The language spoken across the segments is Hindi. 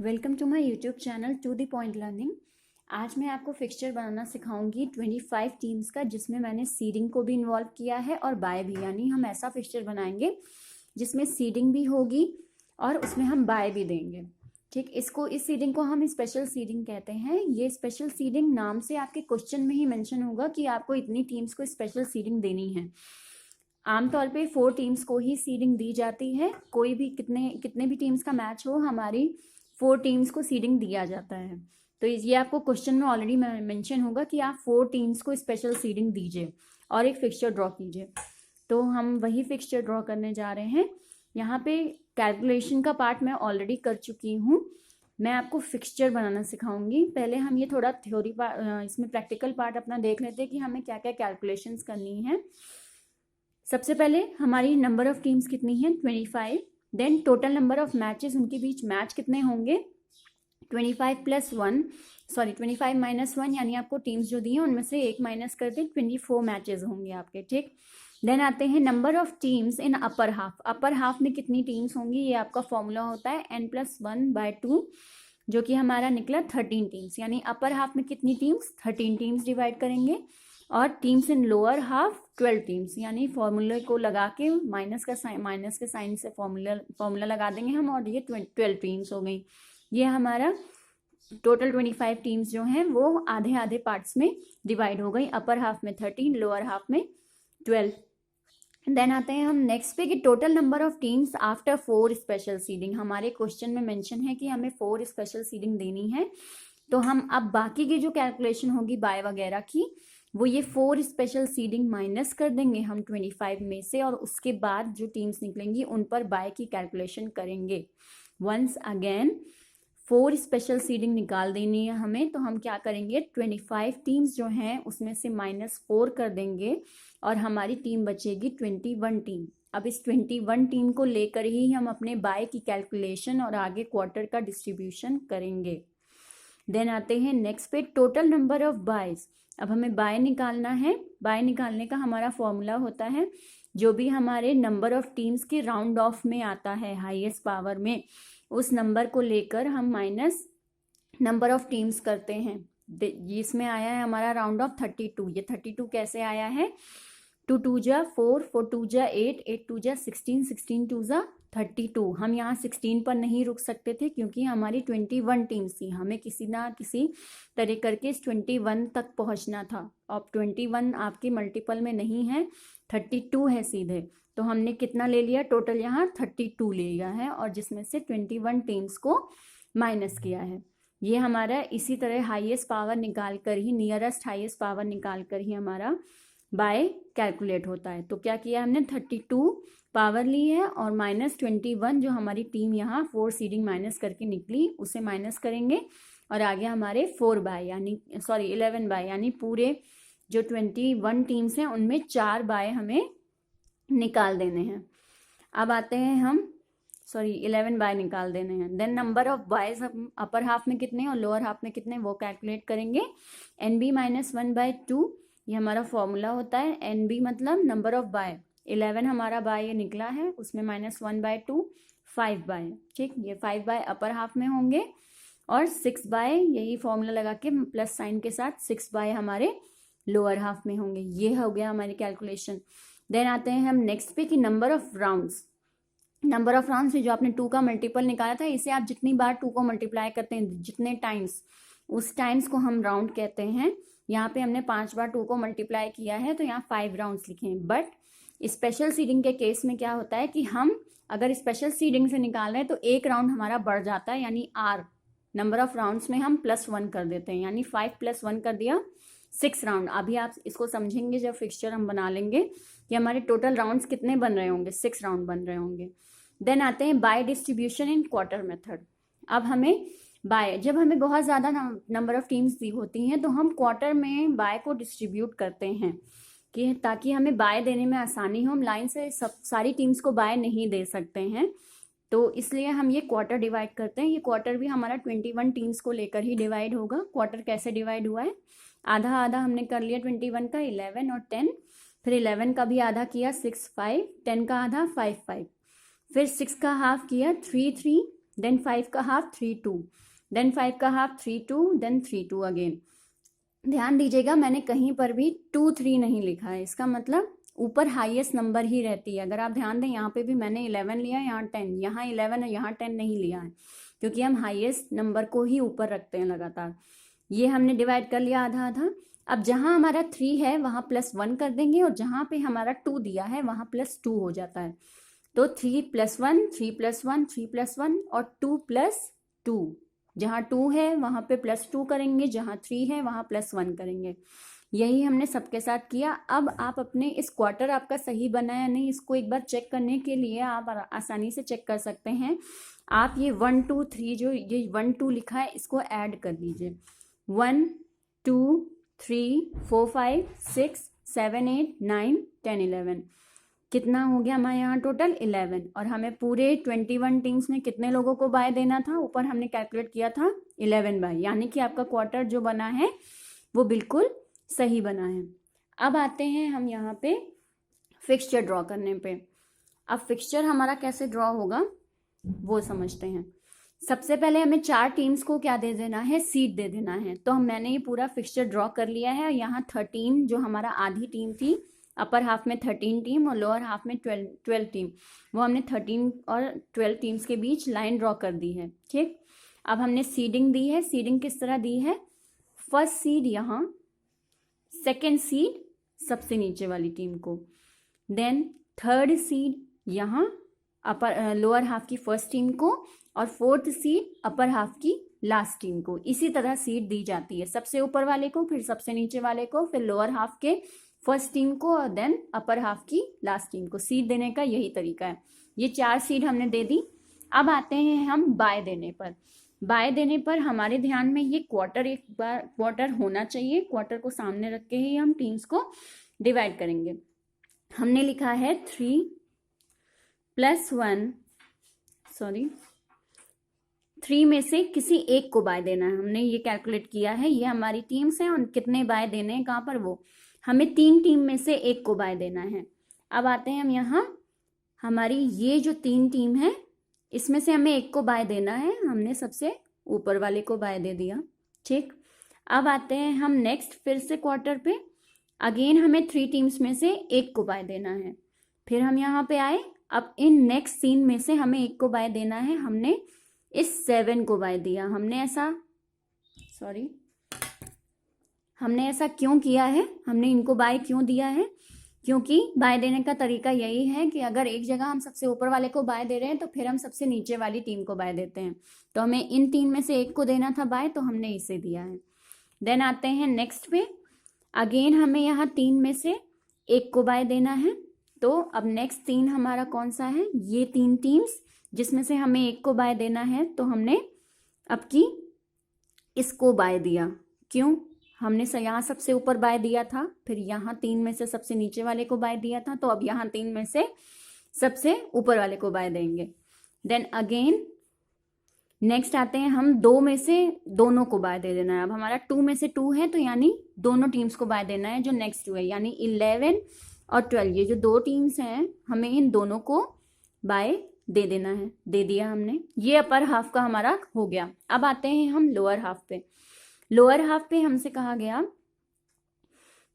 Welcome to my YouTube channel to the point learning. आज मैं आपको फिक्सचर बनाना सिखाऊंगी 25 टीम्स का, जिसमें मैंने सीडिंग को भी इन्वॉल्व किया है और बाय भी। यानी हम ऐसा फिक्सचर बनाएंगे जिसमें सीडिंग भी होगी और उसमें हम बाय भी देंगे। ठीक, इस सीडिंग को हम स्पेशल सीडिंग कहते हैं। ये स्पेशल सीडिंग नाम से आपके क्वेश्चन में ही मेंशन होगा कि आपको इतनी टीम्स को स्पेशल सीडिंग देनी है। आमतौर पे 4 टीम्स को ही सीडिंग दी जाती है। कोई भी कितने भी टीम्स का मैच हो, हमारी 4 टीम्स को सीडिंग दिया जाता है। तो ये आपको क्वेश्चन में ऑलरेडी मेंशन होगा कि आप 4 टीम्स को स्पेशल सीडिंग दीजिए और एक फिक्सचर ड्रॉ कीजिए। तो हम वही फिक्सचर ड्रॉ करने जा रहे हैं। यहाँ पे कैलकुलेशन का पार्ट मैं ऑलरेडी कर चुकी हूँ। मैं आपको फिक्सचर बनाना सिखाऊंगी। पहले हम ये थोड़ा थ्योरी इसमें प्रैक्टिकल पार्ट अपना देख लेते हैं कि हमें क्या क्या कैलकुलेशंस करनी है। सबसे पहले हमारी नंबर ऑफ टीम्स कितनी है, 25। Then total number of matches, उनके बीच मैच कितने होंगे, 25 माइनस 1, यानी आपको टीम्स जो दी हैं उनमें से एक माइनस कर दें, 24 मैचेस होंगे आपके। ठीक, देन आते हैं number of teams in upper half. Upper half में कितनी टीम्स होंगी, ये आपका फॉर्मूला होता है n+1/2, जो कि हमारा निकला 13 टीम्स। यानी अपर हाफ में कितनी टीम्स, 13 टीम्स डिवाइड करेंगे। और teams in lower half 12 teams, यानी फॉर्मूले को लगा के माइनस के साइन से फॉर्मूला लगा देंगे हम, और ये 12 टीम्स हो गई। ये हमारा टोटल 25 टीम्स जो हैं वो आधे आधे पार्ट्स में डिवाइड हो गई। अपर हाफ में 13, लोअर हाफ में 12। देन आते हैं हम नेक्स्ट पे कि total number of teams after 4 special seeding. हमारे क्वेश्चन में मेंशन है कि हमें 4 स्पेशल सीडिंग देनी है। तो हम अब बाकी की जो कैलकुलेशन होगी बाय वगैरह की, वो ये 4 स्पेशल सीडिंग माइनस कर देंगे हम 25 में से, और उसके बाद जो टीम्स निकलेंगी उन पर बाय की कैलकुलेशन करेंगे। वंस अगेन 4 स्पेशल सीडिंग निकाल देनी है हमें, तो हम क्या करेंगे, 25 टीम्स जो हैं उसमें से -4 कर देंगे और हमारी टीम बचेगी 21 टीम। अब इस 21 टीम को लेकर ही हम अपने बाय की कैलकुलेशन और आगे क्वार्टर का डिस्ट्रीब्यूशन करेंगे। देन आते हैं नेक्स्ट पे टोटल नंबर ऑफ बायज। अब हमें बाय निकालना है। बाय निकालने का हमारा फॉर्मूला होता है, जो भी हमारे नंबर ऑफ टीम्स के राउंड ऑफ में आता है हाईएस्ट पावर में, उस नंबर को लेकर हम माइनस नंबर ऑफ टीम्स करते हैं। इसमें आया है हमारा राउंड ऑफ 32। ये 32 कैसे आया है, 2 2 जा 4, 4 2 जा 8, 8 2 जा 16, 16 2 जा 32। हम यहाँ 16 पर नहीं रुक सकते थे क्योंकि हमारी 21 टीम्स थी। हमें किसी ना किसी तरह करके इस 21 तक पहुँचना था। अब 21 आपके मल्टीपल में नहीं है, 32 है सीधे। तो हमने कितना ले लिया, टोटल यहाँ 32 ले लिया है, और जिसमें से 21 टीम्स को माइनस किया है। ये हमारा इसी तरह हाईएस्ट पावर निकाल कर ही, नियरेस्ट हाईएस्ट पावर निकाल कर ही हमारा बाय कैलकुलेट होता है। तो क्या किया हमने, 32 पावर ली है और -21 जो हमारी टीम यहाँ 4 सीडिंग माइनस करके निकली उसे माइनस करेंगे, और आगे हमारे 11 बाय, यानी पूरे जो 21 टीम्स हैं उनमें 4 बाय हमें निकाल देने हैं। अब आते हैं हम 11 बाय निकाल देने हैं। Then number of byes upper half में कितने और लोअर हाफ में कितने, वो कैलकुलेट करेंगे। NB -1/2, ये हमारा फॉर्मूला होता है। NB मतलब नंबर ऑफ बाय, 11 हमारा बाय ये निकला है, उसमें -1/2 5 बाय। ठीक, ये 5 बाय अपर हाफ में होंगे और 6 बाय, यही फॉर्मूला लगा के प्लस साइन के साथ 6 बाय हमारे लोअर हाफ में होंगे। ये हो गया हमारी कैलकुलेशन। देन आते हैं हम नेक्स्ट पे कि number of rounds. Number of rounds में जो आपने 2 का मल्टीपल निकाला था, इसे आप जितनी बार 2 को मल्टीप्लाई करते हैं, जितने टाइम्स, उस टाइम्स को हम राउंड कहते हैं। यहाँ पे हमने 5 बार 2 को मल्टीप्लाई किया है, तो यहाँ 5 राउंड्स लिखे हैं। बट स्पेशल सीडिंग के केस में क्या होता है कि हम अगर स्पेशल सीडिंग से निकाल रहे हैं तो एक राउंड हमारा बढ़ जाता है, यानी R नंबर ऑफ राउंड्स में हम +1 कर देते हैं, यानी 5 + 1 कर दिया 6 राउंड। अभी आप इसको समझेंगे जब फिक्सचर हम बना लेंगे कि हमारे टोटल राउंड्स कितने बन रहे होंगे, 6 राउंड बन रहे होंगे। देन आते हैं by distribution in quarter method. अब हमें बाय, जब हमें बहुत ज़्यादा नंबर ऑफ टीम्स दी होती हैं तो हम क्वार्टर में बाय को डिस्ट्रीब्यूट करते हैं कि ताकि हमें बाय देने में आसानी हो। हम लाइन से सारी टीम्स को बाय नहीं दे सकते हैं, तो इसलिए हम ये क्वार्टर डिवाइड करते हैं। ये क्वार्टर भी हमारा 21 टीम्स को लेकर ही डिवाइड होगा। क्वार्टर कैसे डिवाइड हुआ है, आधा आधा हमने कर लिया 21 का, 11 और 10, फिर 11 का भी आधा किया 6 5, 10 का आधा 5 5, फिर 6 का हाफ किया 3 3, देन 5 का हाफ 3 2, देन 5 का हाफ 3 2, देन 3 2 अगेन। ध्यान दीजिएगा मैंने कहीं पर भी 2 3 नहीं लिखा है, इसका मतलब ऊपर हाईएस्ट नंबर ही रहती है। अगर आप ध्यान दें यहाँ पे भी मैंने 11 लिया, यहाँ 10, यहाँ 11 है, यहाँ 10 नहीं लिया है, क्योंकि हम हाईएस्ट नंबर को ही ऊपर रखते हैं लगातार। ये हमने डिवाइड कर लिया आधा आधा। अब जहां हमारा 3 है वहां +1 कर देंगे, और जहां पे हमारा 2 दिया है वहां +2 हो जाता है। तो 3 + 1, 3 + 1, 3 + 1 और 2 + 2। जहां 2 है वहां पे +2 करेंगे, जहां 3 है वहां +1 करेंगे। यही हमने सबके साथ किया। अब आप अपने इस क्वार्टर आपका सही बना या नहीं, इसको एक बार चेक करने के लिए आप आसानी से चेक कर सकते हैं। आप ये 1 2 3 जो ये 1 2 लिखा है इसको ऐड कर दीजिए। 1 2 3 4 5 6 7 8 9 10 11। कितना हो गया हमारे यहाँ टोटल 11। और हमें पूरे 21 टीम्स में कितने लोगों को बाय देना था, ऊपर हमने कैलकुलेट किया था 11 बाय, यानी कि आपका क्वार्टर जो बना है वो बिल्कुल सही बना है। अब आते हैं हम यहाँ पे फिक्सचर ड्रॉ करने पे। अब फिक्सचर हमारा कैसे ड्रॉ होगा वो समझते हैं। सबसे पहले हमें 4 टीम्स को क्या दे देना है, सीड दे देना है। तो मैंने ये पूरा फिक्सचर ड्रॉ कर लिया है। यहाँ 13 जो हमारा आधी टीम थी, अपर हाफ में 13 टीम और लोअर हाफ में 12 टीम, वो हमने 13 और 12 टीम्स के बीच लाइन ड्रॉ कर दी है। ठीक, अब हमने सीडिंग दी है। सीडिंग किस तरह दी है, फर्स्ट सीड यहाँ, सेकेंड सीड सबसे नीचे वाली टीम को, देन थर्ड सीड यहाँ अपर लोअर हाफ की फर्स्ट टीम को, और फोर्थ सीड अपर हाफ की लास्ट टीम को। इसी तरह सीड दी जाती है, सबसे ऊपर वाले को, फिर सबसे नीचे वाले को, फिर लोअर हाफ के फर्स्ट टीम को, और देन अपर हाफ की लास्ट टीम को। सीड देने का यही तरीका है। ये 4 सीड हमने दे दी। अब आते हैं हम बाय देने पर। बाय देने पर हमारे ध्यान में ये क्वार्टर, एक बार क्वार्टर होना चाहिए। क्वार्टर को सामने रख के ही हम टीम्स को डिवाइड करेंगे। हमने लिखा है 3 + 1, सॉरी 3 में से किसी एक को बाय देना है। हमने ये कैलकुलेट किया है, ये हमारी टीम्स हैं और कितने बाय देने हैं कहाँ पर, वो हमें 3 टीम में से एक को बाय देना है। अब आते हैं हम यहाँ, हमारी ये जो 3 टीम है इसमें से हमें एक को बाय देना है। हमने सबसे ऊपर वाले को बाय दे दिया। ठीक, अब आते हैं हम नेक्स्ट फिर से क्वार्टर पे। अगेन हमें 3 टीम्स में से एक को बाय देना है। फिर हम यहाँ पे आए, अब इन नेक्स्ट सीन में से हमें एक को बाय देना है। हमने इस 7 को बाय दिया। हमने ऐसा क्यों किया है, हमने इनको बाय क्यों दिया है, क्योंकि बाय देने का तरीका यही है कि अगर एक जगह हम सबसे ऊपर वाले को बाय दे रहे हैं तो फिर हम सबसे नीचे वाली टीम को बाय देते हैं। तो हमें इन 3 में से एक को देना था बाय, तो हमने इसे दिया है। देन आते हैं नेक्स्ट पे। अगेन हमें यहाँ 3 में से एक को बाय देना है। तो अब नेक्स्ट 3 हमारा कौन सा है, ये 3 टीम्स जिसमें से हमें एक को बाय देना है। तो हमने अब की इसको बाय दिया। क्यों, हमने यहाँ सबसे ऊपर बाय दिया था, फिर यहाँ 3 में से सबसे नीचे वाले को बाय दिया था, तो अब यहाँ 3 में से सबसे ऊपर वाले को बाय देंगे। देन अगेन नेक्स्ट आते हैं हम 2 में से दोनों को बाय दे देना है। अब हमारा 2 में से 2 है, तो यानी दोनों टीम्स को बाय देना है जो नेक्स्ट 2 है, यानी 11 और 12, ये जो 2 टीम्स हैं हमें इन दोनों को बाय दे देना है। दे दिया हमने, ये अपर हाफ का हमारा हो गया। अब आते हैं हम लोअर हाफ पे। लोअर हाफ पे हमसे कहा गया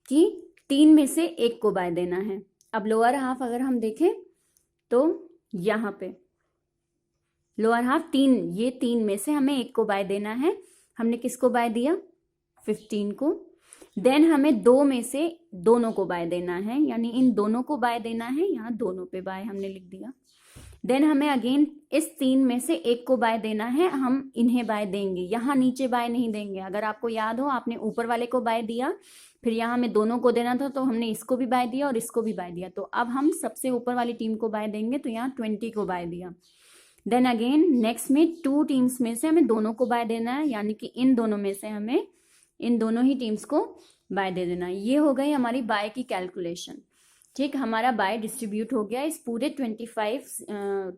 कि 3 में से एक को बाय देना है। अब लोअर हाफ अगर हम देखें तो यहाँ पे लोअर हाफ 3, ये 3 में से हमें एक को बाय देना है। हमने किसको बाय दिया, 15 को। देन हमें 2 में से दोनों को बाय देना है, यानी इन दोनों को बाय देना है। यहाँ दोनों पे बाय हमने लिख दिया। देन हमें अगेन इस 3 में से एक को बाय देना है, हम इन्हें बाय देंगे, यहाँ नीचे बाय नहीं देंगे। अगर आपको याद हो, आपने ऊपर वाले को बाय दिया, फिर यहाँ हमें दोनों को देना था, तो हमने इसको भी बाय दिया और इसको भी बाय दिया। तो अब हम सबसे ऊपर वाली टीम को बाय देंगे, तो यहाँ 20 को बाय दिया। देन अगेन नेक्स्ट में 2 टीम्स में से हमें दोनों को बाय देना है, यानी कि इन दोनों में से हमें इन दोनों ही टीम्स को बाय दे देना। ये हो गई हमारी बाय की कैलकुलेशन। ठीक, हमारा बाय डिस्ट्रीब्यूट हो गया इस पूरे 25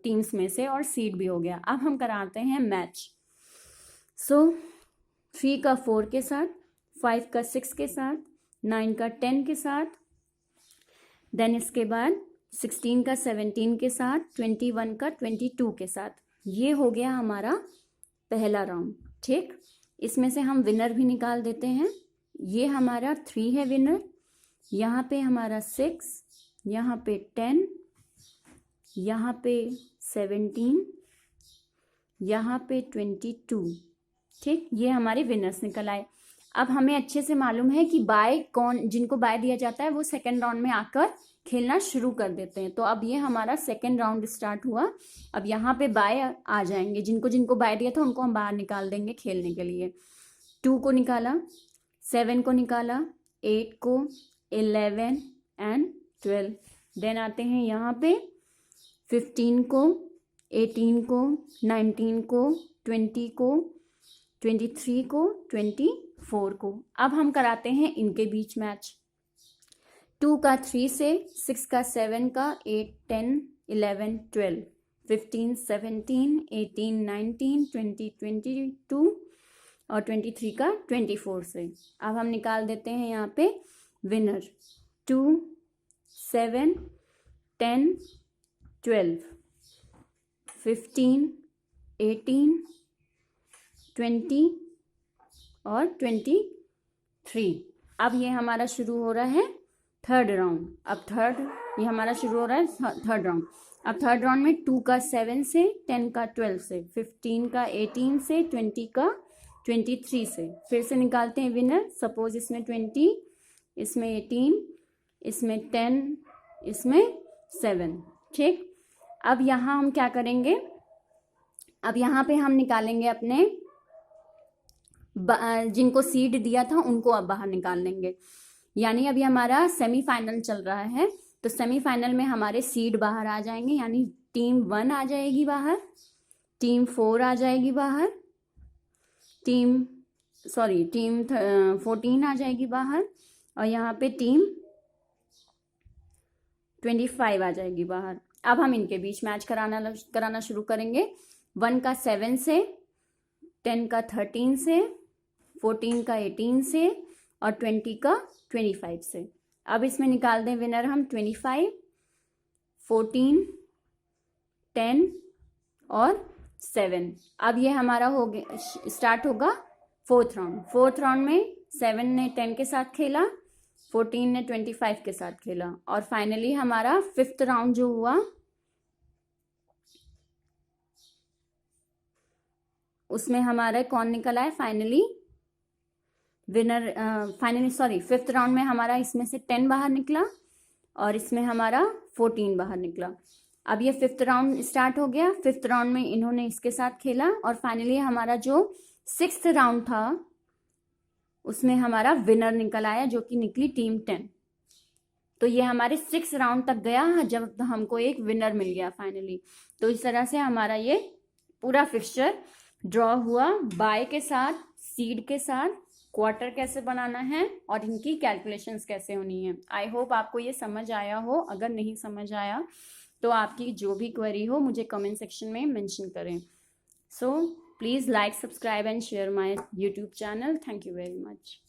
टीम्स में से, और सीड भी हो गया। अब हम कराते हैं मैच। सो 3 का 4 के साथ, 5 का 6 के साथ, 9 का 10 के साथ, देन इसके बाद 16 का 17 के साथ, 21 का 22 के साथ। ये हो गया हमारा पहला राउंड। ठीक, इसमें से हम विनर भी निकाल देते हैं। ये हमारा 3 है विनर, यहाँ पे हमारा 6, यहाँ पे 10, यहाँ पे 17, यहाँ पे 22। ठीक, ये हमारे विनर्स निकल आए। अब हमें अच्छे से मालूम है कि बाय कौन, जिनको बाय दिया जाता है वो सेकेंड राउंड में आकर खेलना शुरू कर देते हैं। तो अब ये हमारा सेकेंड राउंड स्टार्ट हुआ। अब यहाँ पे बाय आ जाएंगे, जिनको जिनको बाय दिया था उनको हम बाहर निकाल देंगे खेलने के लिए। 2 को निकाला, 7 को निकाला, 8 को, 11 एंड 12। देन आते हैं यहाँ पे 15 को, 18 को, 19 को, 20 को, 23 को, 24 को। अब हम कराते हैं इनके बीच मैच। 2 का 3 से, 6 का 7 का, 8, 10, 11, 12, 15, 17, 18, 19, 20, 22 और 23 का 24 से। अब हम निकाल देते हैं यहाँ पे विनर। 2, 7, 10, 12, 15, 18, 20 और 23। अब ये हमारा शुरू हो रहा है थर्ड राउंड। अब ये हमारा शुरू हो रहा है थर्ड राउंड। अब थर्ड राउंड में 2 का 7 से, 10 का 12 से, 15 का 18 से, 20 का 23 से। फिर से निकालते हैं विनर। सपोज इसमें 20, इसमें 18, इसमें 10, इसमें 7। ठीक, अब यहाँ हम क्या करेंगे, अब यहाँ पे हम निकालेंगे अपने जिनको सीड दिया था उनको अब बाहर निकाल लेंगे। यानी अभी हमारा सेमीफाइनल चल रहा है, तो सेमीफाइनल में हमारे सीड बाहर आ जाएंगे। यानी टीम 1 आ जाएगी बाहर, टीम 4 आ जाएगी बाहर, टीम 14 आ जाएगी बाहर, और यहाँ पे टीम 25 आ जाएगी बाहर। अब हम इनके बीच मैच कराना शुरू करेंगे। 1 का 7 से, 10 का 13 से, 14 का 18 से और 20 का 25 से। अब इसमें निकाल दें विनर हम 25, 14, 10 और 7। अब ये हमारा हो गया, स्टार्ट होगा फोर्थ राउंड। फोर्थ राउंड में 7 ने 10 के साथ खेला, 14 ने 25 के साथ खेला, और फाइनली हमारा फिफ्थ राउंड जो हुआ उसमें हमारा कौन निकला है फाइनली विनर। फिफ्थ राउंड में हमारा इसमें से 10 बाहर निकला और इसमें हमारा 14 बाहर निकला। अब ये फिफ्थ राउंड स्टार्ट हो गया। फिफ्थ राउंड में इन्होंने इसके साथ खेला और फाइनली हमारा जो सिक्स्थ राउंड था उसमें हमारा विनर निकल आया, जो कि निकली टीम 10। तो ये हमारे 6 राउंड तक गया जब हमको एक विनर मिल गया फाइनली। तो इस तरह से हमारा ये पूरा फिक्सचर ड्रॉ हुआ, बाय के साथ, सीड के साथ, क्वार्टर कैसे बनाना है और इनकी कैलकुलेशंस कैसे होनी है। आई होप आपको ये समझ आया हो। अगर नहीं समझ आया तो आपकी जो भी क्वेरी हो मुझे कमेंट सेक्शन में मेंशन करें। So please like, subscribe and share my YouTube channel. Thank you very much.